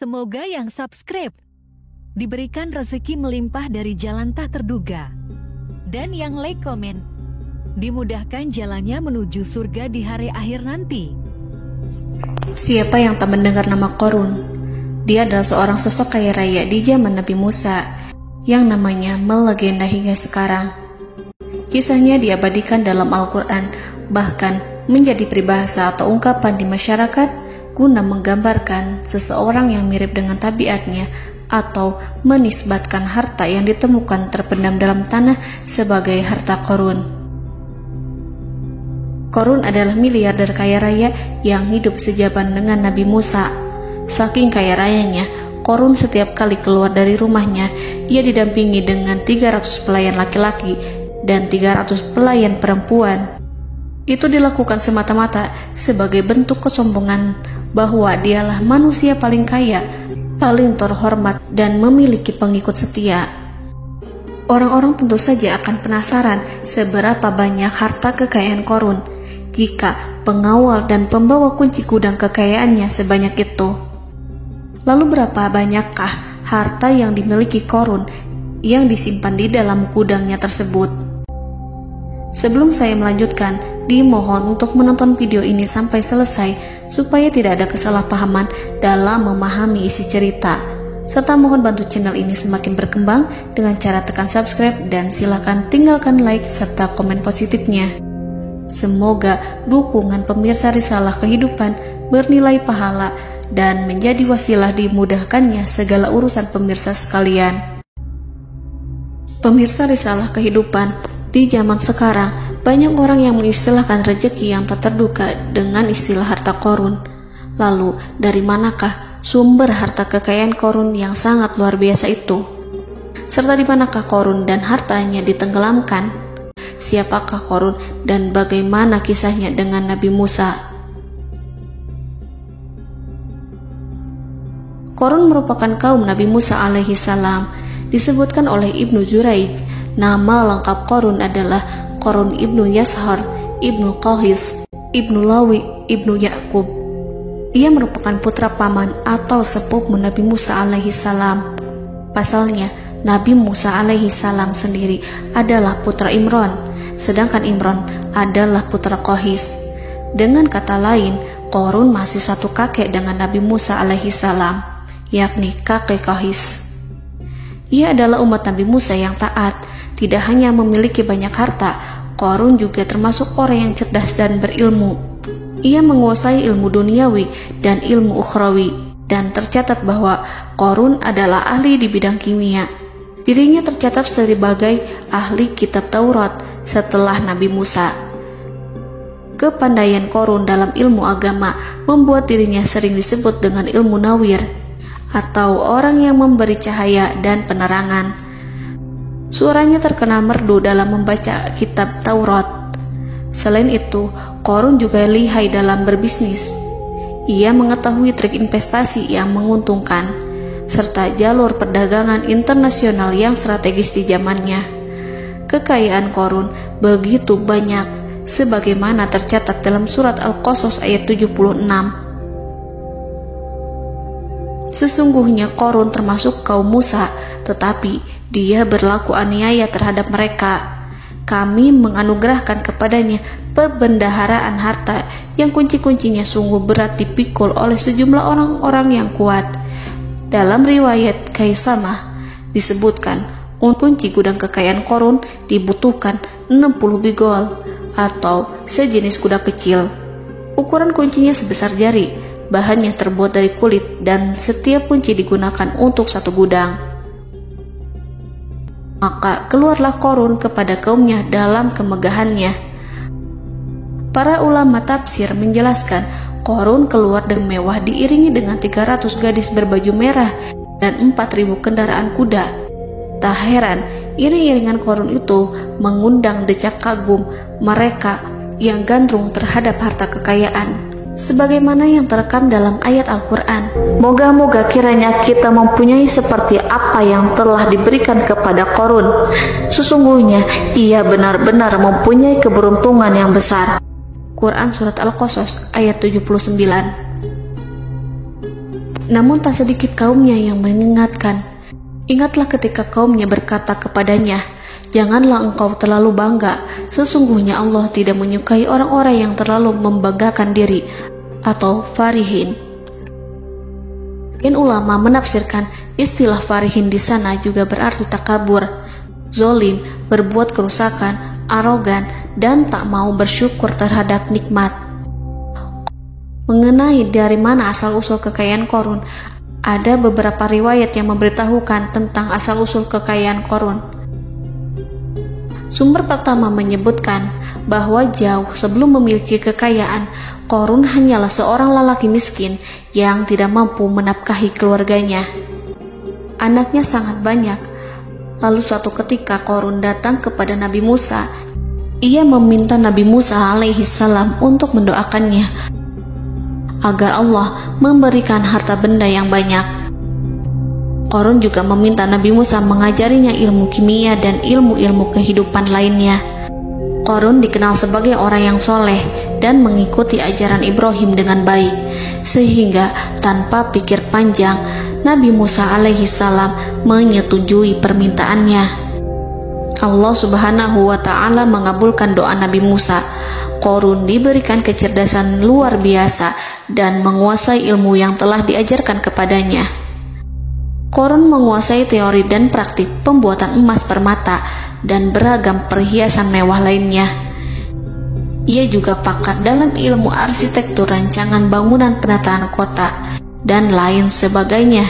Semoga yang subscribe diberikan rezeki melimpah dari jalan tak terduga. Dan yang like komen, dimudahkan jalannya menuju surga di hari akhir nanti. Siapa yang tak mendengar nama Qorun? Dia adalah seorang sosok kaya raya di zaman Nabi Musa yang namanya melegenda hingga sekarang. Kisahnya diabadikan dalam Al-Quran, bahkan menjadi peribahasa atau ungkapan di masyarakat guna menggambarkan seseorang yang mirip dengan tabiatnya atau menisbatkan harta yang ditemukan terpendam dalam tanah sebagai harta Qorun. Qorun adalah miliarder kaya raya yang hidup sejaman dengan Nabi Musa. Saking kaya rayanya, Qorun setiap kali keluar dari rumahnya, ia didampingi dengan 300 pelayan laki-laki dan 300 pelayan perempuan. Itu dilakukan semata-mata sebagai bentuk kesombongan bahwa dialah manusia paling kaya, paling terhormat, dan memiliki pengikut setia. Orang-orang tentu saja akan penasaran seberapa banyak harta kekayaan Qorun jika pengawal dan pembawa kunci gudang kekayaannya sebanyak itu. Lalu berapa banyakkah harta yang dimiliki Qorun yang disimpan di dalam gudangnya tersebut? Sebelum saya melanjutkan, dimohon untuk menonton video ini sampai selesai supaya tidak ada kesalahpahaman dalam memahami isi cerita, serta mohon bantu channel ini semakin berkembang dengan cara tekan subscribe dan silakan tinggalkan like serta komen positifnya. Semoga dukungan pemirsa Risalah Kehidupan bernilai pahala dan menjadi wasilah dimudahkannya segala urusan pemirsa sekalian. Pemirsa Risalah Kehidupan, di zaman sekarang banyak orang yang mengistilahkan rezeki yang tak terduga dengan istilah harta Qorun. Lalu dari manakah sumber harta kekayaan Qorun yang sangat luar biasa itu? Serta di manakah Qorun dan hartanya ditenggelamkan? Siapakah Qorun dan bagaimana kisahnya dengan Nabi Musa? Qorun merupakan kaum Nabi Musa alaihi salam. Disebutkan oleh Ibnu Juraij, nama lengkap Qorun adalah Qorun ibnu Yashar, ibnu Qahis, ibnu Lawi, ibnu Yakub. Ia merupakan putra paman atau sepupu Nabi Musa alaihi salam. Pasalnya, Nabi Musa alaihi salam sendiri adalah putra Imran, sedangkan Imran adalah putra Qahis. Dengan kata lain, Qorun masih satu kakek dengan Nabi Musa alaihi salam, yakni kakek Qahis. Ia adalah umat Nabi Musa yang taat. Tidak hanya memiliki banyak harta, Qorun juga termasuk orang yang cerdas dan berilmu. Ia menguasai ilmu duniawi dan ilmu ukhrawi, dan tercatat bahwa Qorun adalah ahli di bidang kimia. Dirinya tercatat sebagai ahli kitab Taurat setelah Nabi Musa. Kepandaian Qorun dalam ilmu agama membuat dirinya sering disebut dengan ilmu nawir, atau orang yang memberi cahaya dan penerangan. Suaranya terkenal merdu dalam membaca kitab Taurat. Selain itu, Qorun juga lihai dalam berbisnis. Ia mengetahui trik investasi yang menguntungkan, serta jalur perdagangan internasional yang strategis di zamannya. Kekayaan Qorun begitu banyak, sebagaimana tercatat dalam surat Al-Qasas ayat 76. Sesungguhnya Qorun termasuk kaum Musa, tetapi dia berlaku aniaya terhadap mereka. Kami menganugerahkan kepadanya perbendaharaan harta yang kunci-kuncinya sungguh berat dipikul oleh sejumlah orang-orang yang kuat. Dalam riwayat Kaisamah disebutkan, kunci gudang kekayaan Qorun dibutuhkan 60 bigol atau sejenis kuda kecil. Ukuran kuncinya sebesar jari, bahannya terbuat dari kulit, dan setiap kunci digunakan untuk satu gudang. Maka keluarlah Qorun kepada kaumnya dalam kemegahannya. Para ulama tafsir menjelaskan, Qorun keluar dengan mewah diiringi dengan 300 gadis berbaju merah dan 4.000 kendaraan kuda. Tak heran, iring-iringan Qorun itu mengundang decak kagum mereka yang gandrung terhadap harta kekayaan, sebagaimana yang terekam dalam ayat Al-Quran. Moga-moga kiranya kita mempunyai seperti apa yang telah diberikan kepada Qorun. Sesungguhnya ia benar-benar mempunyai keberuntungan yang besar. Quran Surat Al-Qasas ayat 79. Namun tak sedikit kaumnya yang mengingatkan. Ingatlah ketika kaumnya berkata kepadanya, "Janganlah engkau terlalu bangga. Sesungguhnya Allah tidak menyukai orang-orang yang terlalu membanggakan diri," atau farihin. Ulama menafsirkan istilah farihin di sana juga berarti takabur, zolim, berbuat kerusakan, arogan, dan tak mau bersyukur terhadap nikmat. Mengenai dari mana asal-usul kekayaan Qarun, ada beberapa riwayat yang memberitahukan tentang asal-usul kekayaan Qarun. Sumber pertama menyebutkan bahwa jauh sebelum memiliki kekayaan, Qarun hanyalah seorang lelaki miskin yang tidak mampu menafkahi keluarganya. Anaknya sangat banyak. Lalu suatu ketika Qarun datang kepada Nabi Musa. Ia meminta Nabi Musa alaihissalam untuk mendoakannya agar Allah memberikan harta benda yang banyak. Qarun juga meminta Nabi Musa mengajarinya ilmu kimia dan ilmu-ilmu kehidupan lainnya. Qarun dikenal sebagai orang yang soleh dan mengikuti ajaran Ibrahim dengan baik, sehingga tanpa pikir panjang Nabi Musa alaihissalam menyetujui permintaannya. Allah Subhanahu wa ta'ala mengabulkan doa Nabi Musa. Qarun diberikan kecerdasan luar biasa dan menguasai ilmu yang telah diajarkan kepadanya. Qarun menguasai teori dan praktik pembuatan emas permata dan beragam perhiasan mewah lainnya. Ia juga pakar dalam ilmu arsitektur, rancangan bangunan, penataan kota, dan lain sebagainya.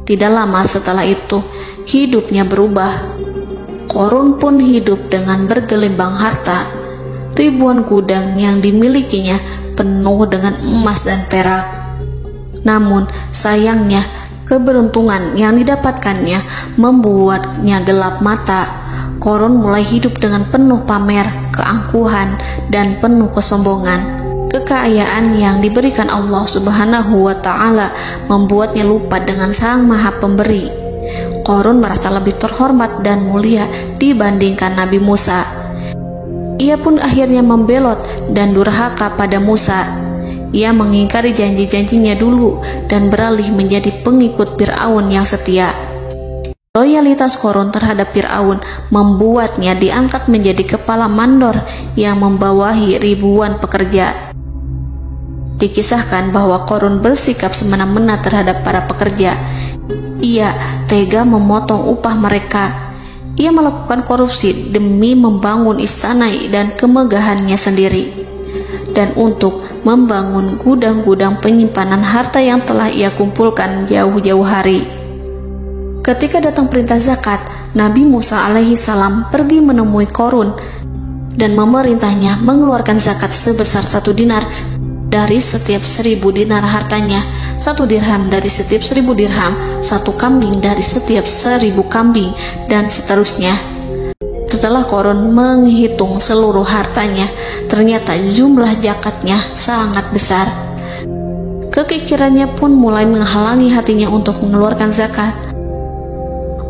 Tidak lama setelah itu, hidupnya berubah. Qarun pun hidup dengan bergelimbang harta. Ribuan gudang yang dimilikinya penuh dengan emas dan perak. Namun sayangnya, keberuntungan yang didapatkannya membuatnya gelap mata. Qarun mulai hidup dengan penuh pamer, keangkuhan, dan penuh kesombongan. Kekayaan yang diberikan Allah Subhanahu wa ta'ala membuatnya lupa dengan Sang Maha Pemberi. Qarun merasa lebih terhormat dan mulia dibandingkan Nabi Musa. Ia pun akhirnya membelot dan durhaka pada Musa. Ia mengingkari janji-janjinya dulu dan beralih menjadi pengikut Fir'aun yang setia. Loyalitas Qarun terhadap Fir'aun membuatnya diangkat menjadi kepala mandor yang membawahi ribuan pekerja. Dikisahkan bahwa Qarun bersikap semena-mena terhadap para pekerja. Ia tega memotong upah mereka. Ia melakukan korupsi demi membangun istana dan kemegahannya sendiri, dan untuk membangun gudang-gudang penyimpanan harta yang telah ia kumpulkan jauh-jauh hari. Ketika datang perintah zakat, Nabi Musa alaihissalam pergi menemui Qarun dan memerintahnya mengeluarkan zakat sebesar 1 dinar dari setiap 1000 dinar hartanya, 1 dirham dari setiap 1000 dirham, 1 kambing dari setiap 1000 kambing, dan seterusnya. Setelah Qarun menghitung seluruh hartanya, ternyata jumlah zakatnya sangat besar. Kekikirannya pun mulai menghalangi hatinya untuk mengeluarkan zakat.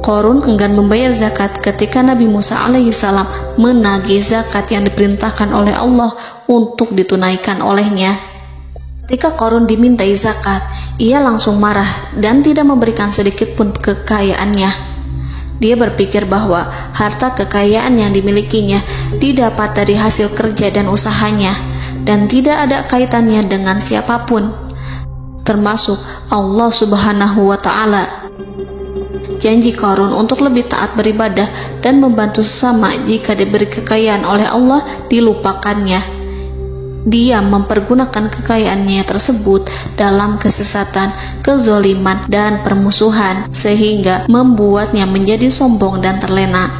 Qarun enggan membayar zakat ketika Nabi Musa alaihissalam menagih zakat yang diperintahkan oleh Allah untuk ditunaikan olehnya. Ketika Qarun dimintai zakat, ia langsung marah dan tidak memberikan sedikit pun kekayaannya. Dia berpikir bahwa harta kekayaan yang dimilikinya didapat dari hasil kerja dan usahanya, dan tidak ada kaitannya dengan siapapun, termasuk Allah Subhanahu wa ta'ala. Janji Qarun untuk lebih taat beribadah dan membantu sesama jika diberi kekayaan oleh Allah dilupakannya. Dia mempergunakan kekayaannya tersebut dalam kesesatan, kezoliman, dan permusuhan, sehingga membuatnya menjadi sombong dan terlena.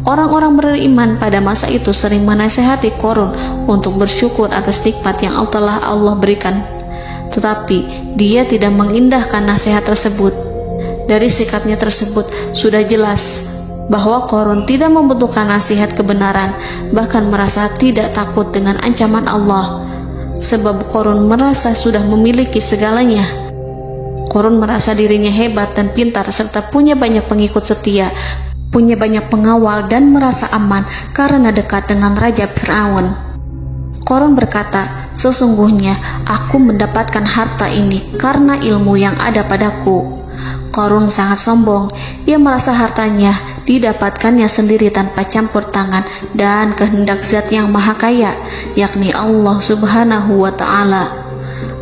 Orang-orang beriman pada masa itu sering menasihati Qarun untuk bersyukur atas nikmat yang telah Allah berikan, tetapi dia tidak mengindahkan nasihat tersebut. Dari sikapnya tersebut sudah jelas bahwa Qarun tidak membutuhkan nasihat kebenaran, bahkan merasa tidak takut dengan ancaman Allah, sebab Qarun merasa sudah memiliki segalanya. Qarun merasa dirinya hebat dan pintar serta punya banyak pengikut setia, punya banyak pengawal, dan merasa aman karena dekat dengan Raja Fir'aun. Qarun berkata, Sesungguhnya aku mendapatkan harta ini karena ilmu yang ada padaku. Qarun sangat sombong. Ia merasa hartanya didapatkannya sendiri tanpa campur tangan dan kehendak Zat yang Maha Kaya, yakni Allah Subhanahu wa Ta'ala.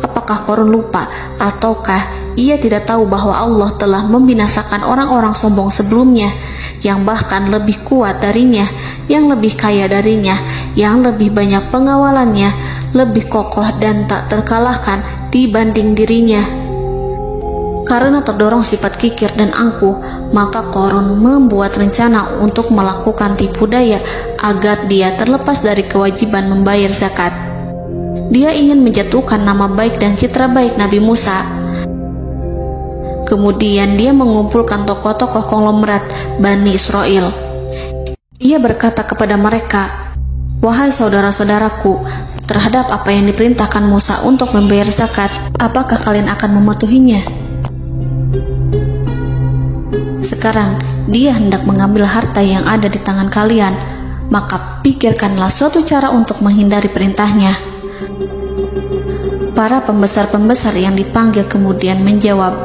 Apakah Qarun lupa ataukah ia tidak tahu bahwa Allah telah membinasakan orang-orang sombong sebelumnya, yang bahkan lebih kuat darinya, yang lebih kaya darinya, yang lebih banyak pengawalannya, lebih kokoh dan tak terkalahkan dibanding dirinya? Karena terdorong sifat kikir dan angkuh, maka Qarun membuat rencana untuk melakukan tipu daya agar dia terlepas dari kewajiban membayar zakat. Dia ingin menjatuhkan nama baik dan citra baik Nabi Musa. Kemudian dia mengumpulkan tokoh-tokoh konglomerat Bani Israel. Ia berkata kepada mereka, "Wahai saudara-saudaraku, terhadap apa yang diperintahkan Musa untuk membayar zakat, apakah kalian akan mematuhinya? Sekarang dia hendak mengambil harta yang ada di tangan kalian, maka pikirkanlah suatu cara untuk menghindari perintahnya." Para pembesar-pembesar yang dipanggil kemudian menjawab,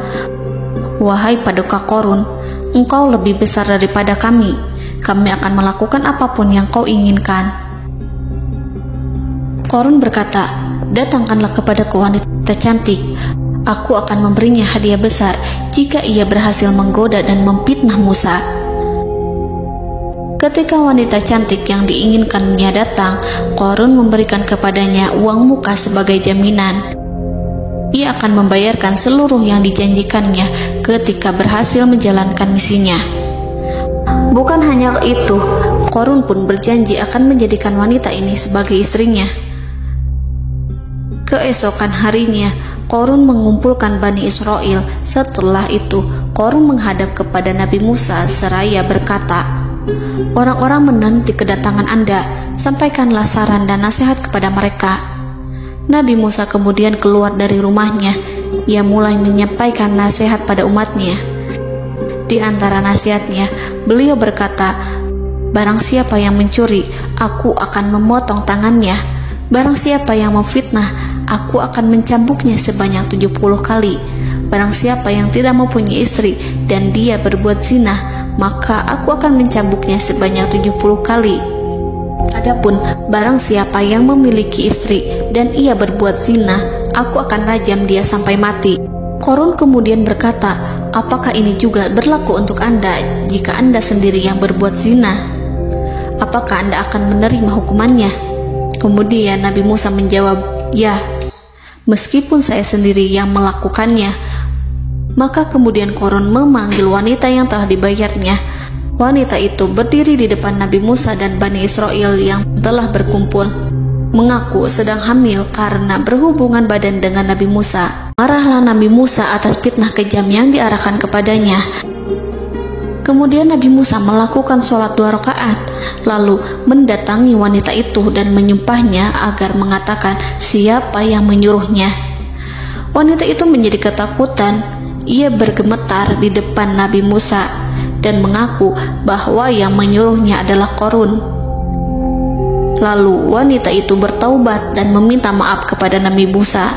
"Wahai paduka Qarun, engkau lebih besar daripada kami. Kami akan melakukan apapun yang kau inginkan." Qarun berkata, "Datangkanlah kepadaku wanita cantik. Aku akan memberinya hadiah besar jika ia berhasil menggoda dan memfitnah Musa." Ketika wanita cantik yang diinginkannya datang, Qarun memberikan kepadanya uang muka sebagai jaminan. Ia akan membayarkan seluruh yang dijanjikannya ketika berhasil menjalankan misinya. Bukan hanya itu, Qarun pun berjanji akan menjadikan wanita ini sebagai istrinya. Keesokan harinya, Qarun mengumpulkan Bani Israel. Setelah itu, Qarun menghadap kepada Nabi Musa seraya berkata, "Orang-orang menanti kedatangan Anda, sampaikanlah saran dan nasihat kepada mereka." Nabi Musa kemudian keluar dari rumahnya. Ia mulai menyampaikan nasihat pada umatnya. Di antara nasihatnya, beliau berkata, "Barang siapa yang mencuri, aku akan memotong tangannya. Barang siapa yang memfitnah, aku akan mencambuknya sebanyak 70 kali. Barang siapa yang tidak mempunyai istri dan dia berbuat zina, maka aku akan mencambuknya sebanyak 70 kali. Adapun barang siapa yang memiliki istri dan ia berbuat zina, aku akan rajam dia sampai mati." Qarun kemudian berkata, "Apakah ini juga berlaku untuk Anda jika Anda sendiri yang berbuat zina? Apakah Anda akan menerima hukumannya?" Kemudian Nabi Musa menjawab, "Ya, meskipun saya sendiri yang melakukannya." Maka kemudian Qarun memanggil wanita yang telah dibayarnya. Wanita itu berdiri di depan Nabi Musa dan Bani Israel yang telah berkumpul, mengaku sedang hamil karena berhubungan badan dengan Nabi Musa. Marahlah Nabi Musa atas fitnah kejam yang diarahkan kepadanya. Kemudian Nabi Musa melakukan sholat 2 rakaat, lalu mendatangi wanita itu dan menyumpahnya agar mengatakan siapa yang menyuruhnya. Wanita itu menjadi ketakutan. Ia bergemetar di depan Nabi Musa dan mengaku bahwa yang menyuruhnya adalah Qarun. Lalu wanita itu bertaubat dan meminta maaf kepada Nabi Musa.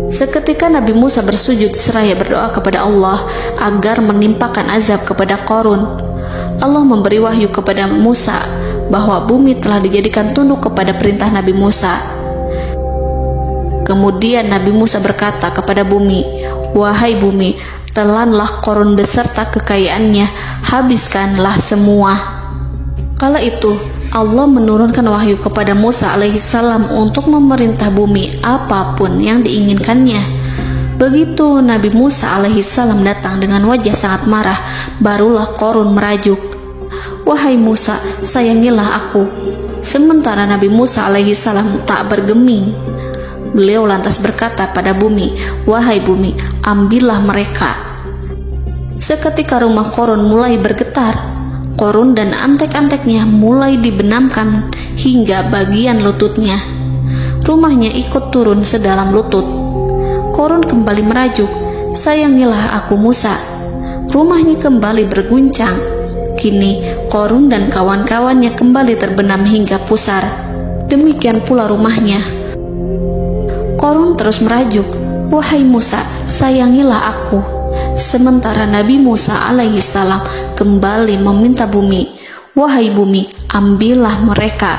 Seketika Nabi Musa bersujud seraya berdoa kepada Allah agar menimpakan azab kepada Qarun. Allah memberi wahyu kepada Musa bahwa bumi telah dijadikan tunduk kepada perintah Nabi Musa. Kemudian Nabi Musa berkata kepada bumi, "Wahai bumi, telanlah Qarun beserta kekayaannya, habiskanlah semua." Kala itu Allah menurunkan wahyu kepada Musa alaihissalam untuk memerintah bumi apapun yang diinginkannya. Begitu Nabi Musa alaihissalam datang dengan wajah sangat marah, barulah Qarun merajuk, "Wahai Musa, sayangilah aku." Sementara Nabi Musa alaihissalam tak bergeming. Beliau lantas berkata pada bumi, "Wahai bumi, ambillah mereka." Seketika rumah Qarun mulai bergetar. Qarun dan antek-anteknya mulai dibenamkan hingga bagian lututnya. Rumahnya ikut turun sedalam lutut. Qarun kembali merajuk, "Sayangilah aku Musa." Rumahnya kembali berguncang. Kini Qarun dan kawan-kawannya kembali terbenam hingga pusar. Demikian pula rumahnya. Qarun terus merajuk, "Wahai Musa, sayangilah aku." Sementara Nabi Musa alaihissalam kembali meminta bumi, "Wahai bumi, ambillah mereka."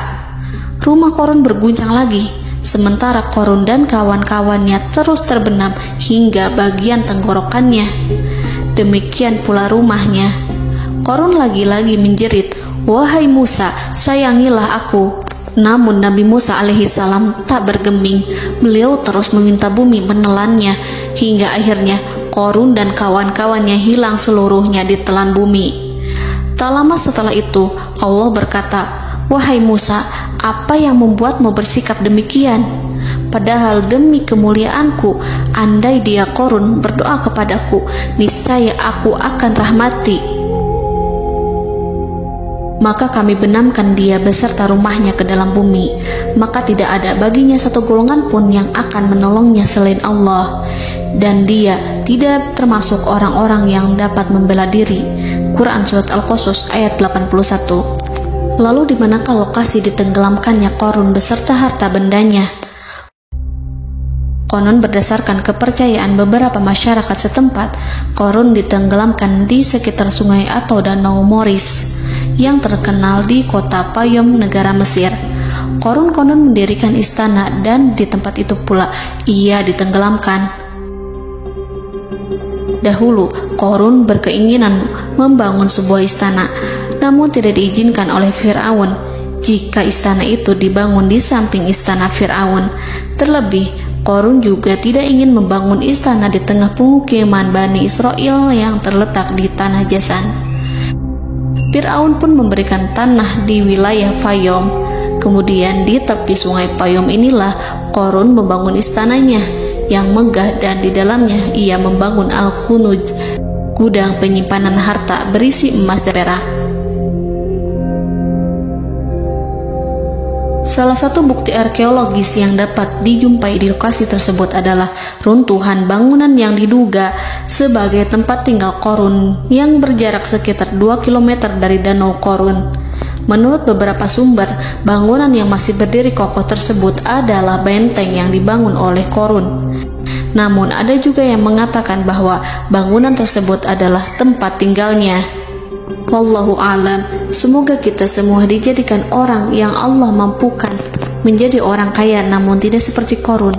Rumah Qarun berguncang lagi, sementara Qarun dan kawan-kawannya terus terbenam hingga bagian tenggorokannya. Demikian pula rumahnya. Qarun lagi-lagi menjerit, "Wahai Musa, sayangilah aku." Namun Nabi Musa alaihissalam tak bergeming. Beliau terus meminta bumi menelannya, hingga akhirnya Qarun dan kawan-kawannya hilang seluruhnya ditelan bumi. Tak lama setelah itu Allah berkata, "Wahai Musa, apa yang membuatmu bersikap demikian? Padahal demi kemuliaanku, andai dia Qarun berdoa kepadaku, niscaya aku akan rahmati. Maka kami benamkan dia beserta rumahnya ke dalam bumi, maka tidak ada baginya satu golongan pun yang akan menolongnya selain Allah, dan dia tidak termasuk orang-orang yang dapat membela diri." Quran Surat Al-Qasas ayat 81. Lalu di manakah lokasi ditenggelamkannya Qarun beserta harta bendanya? Konon berdasarkan kepercayaan beberapa masyarakat setempat, Qarun ditenggelamkan di sekitar sungai atau danau Moris yang terkenal di kota Payom, negara Mesir. Qarun konon mendirikan istana dan di tempat itu pula ia ditenggelamkan. Dahulu, Qarun berkeinginan membangun sebuah istana, namun tidak diizinkan oleh Fir'aun jika istana itu dibangun di samping istana Fir'aun. Terlebih, Qarun juga tidak ingin membangun istana di tengah pemukiman Bani Israel yang terletak di tanah Jasan. Fir'aun pun memberikan tanah di wilayah Payom. Kemudian di tepi sungai Payom inilah Qarun membangun istananya yang megah, dan di dalamnya ia membangun Al-Khunuj, gudang penyimpanan harta berisi emas dan perak. Salah satu bukti arkeologis yang dapat dijumpai di lokasi tersebut adalah runtuhan bangunan yang diduga sebagai tempat tinggal Qarun yang berjarak sekitar 2 km dari Danau Qarun. Menurut beberapa sumber, bangunan yang masih berdiri kokoh tersebut adalah benteng yang dibangun oleh Qarun. Namun ada juga yang mengatakan bahwa bangunan tersebut adalah tempat tinggalnya. Wallahu a'lam. Semoga kita semua dijadikan orang yang Allah mampukan menjadi orang kaya namun tidak seperti Qarun.